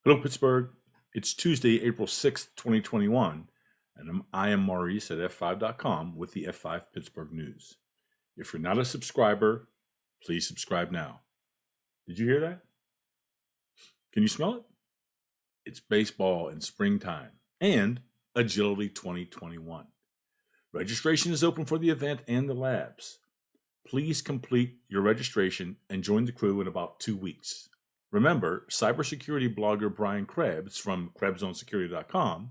Hello, Pittsburgh. It's Tuesday, April 6th, 2021, and I am Maurice at F5.com with the F5 Pittsburgh News. If you're not a subscriber, please subscribe now. Did you hear that? Can you smell it? It's baseball in springtime and Agility 2021. Registration is open for the event and the labs. Please complete your registration and join the crew in about 2 weeks. Remember, cybersecurity blogger Brian Krebs from KrebsOnSecurity.com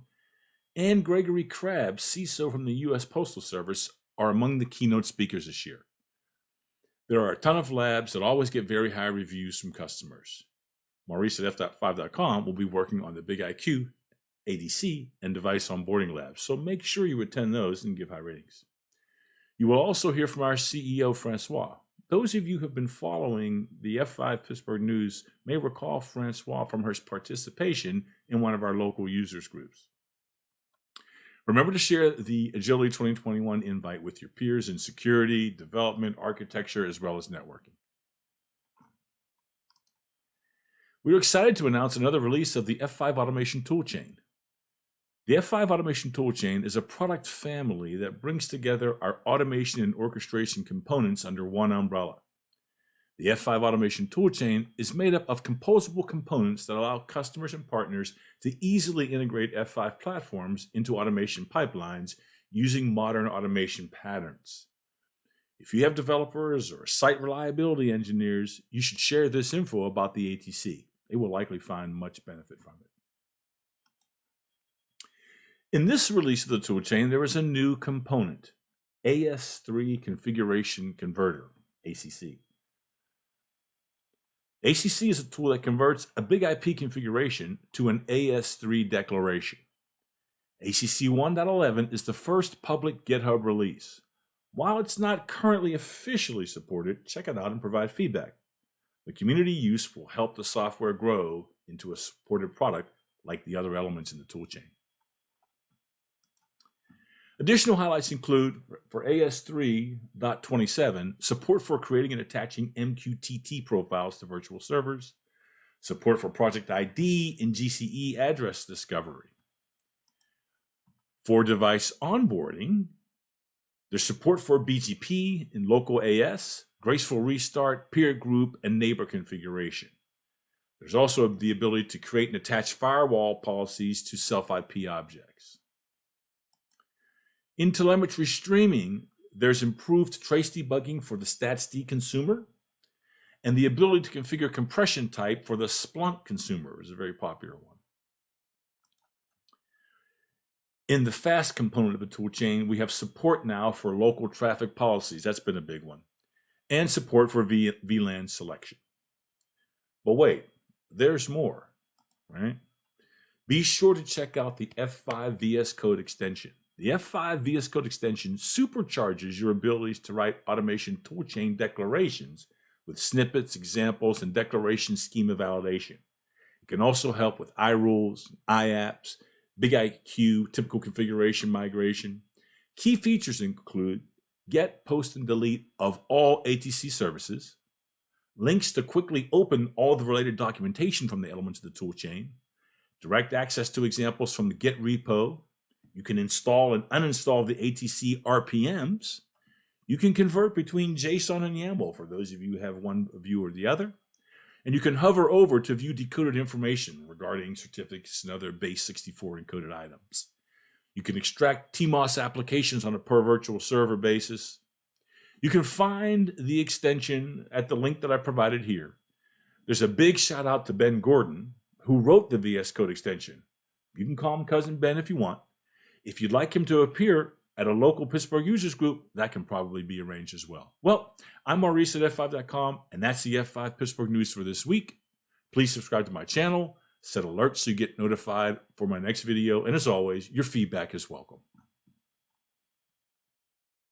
and Gregory Crabb, CISO from the US Postal Service, are among the keynote speakers this year. There are a ton of labs that always get very high reviews from customers. Maurice at F5.com will be working on the Big IQ, ADC, and device onboarding labs, so make sure you attend those and give high ratings. You will also hear from our CEO, Francois. Those of you who have been following the F5 Pittsburgh News may recall Francois from her participation in one of our local users groups. Remember to share the Agility 2021 invite with your peers in security, development, architecture, as well as networking. We are excited to announce another release of the F5 Automation Toolchain. The F5 Automation Toolchain is a product family that brings together our automation and orchestration components under one umbrella. The F5 Automation Toolchain is made up of composable components that allow customers and partners to easily integrate F5 platforms into automation pipelines using modern automation patterns. If you have developers or site reliability engineers, you should share this info about the ATC. They will likely find much benefit from it. In this release of the toolchain, there is a new component, AS3 Configuration Converter, ACC. ACC is a tool that converts a big IP configuration to an AS3 declaration. ACC 1.11 is the first public GitHub release. While it's not currently officially supported, check it out and provide feedback. The community use will help the software grow into a supported product like the other elements in the toolchain. Additional highlights include, for AS3.27, support for creating and attaching MQTT profiles to virtual servers, support for Project ID and GCE address discovery. For device onboarding, there's support for BGP in local AS, graceful restart, peer group, and neighbor configuration. There's also the ability to create and attach firewall policies to self-IP objects. In telemetry streaming, there's improved trace debugging for the StatsD consumer, and the ability to configure compression type for the Splunk consumer is a very popular one. In the fast component of the toolchain, we have support now for local traffic policies. That's been a big one. And support for VLAN selection. But wait, there's more, right? Be sure to check out the F5 VS Code extension. The F5 VS Code extension supercharges your abilities to write automation toolchain declarations with snippets, examples, and declaration schema validation. It can also help with iRules, IAPS, Big IQ, typical configuration migration. Key features include get, post, and delete of all ATC services, links to quickly open all the related documentation from the elements of the toolchain, direct access to examples from the Git repo. You can install and uninstall the ATC RPMs. You can convert between JSON and YAML for those of you who have one view or the other. And you can hover over to view decoded information regarding certificates and other base 64 encoded items. You can extract TMOS applications on a per virtual server basis. You can find the extension at the link that I provided here. There's a big shout out to Ben Gordon, who wrote the VS Code extension. You can call him Cousin Ben if you want. If you'd like him to appear at a local Pittsburgh users group, that can probably be arranged as well. Well, I'm Maurice at F5.com, and that's the F5 Pittsburgh News for this week. Please subscribe to my channel, set alerts so you get notified for my next video, and as always, your feedback is welcome.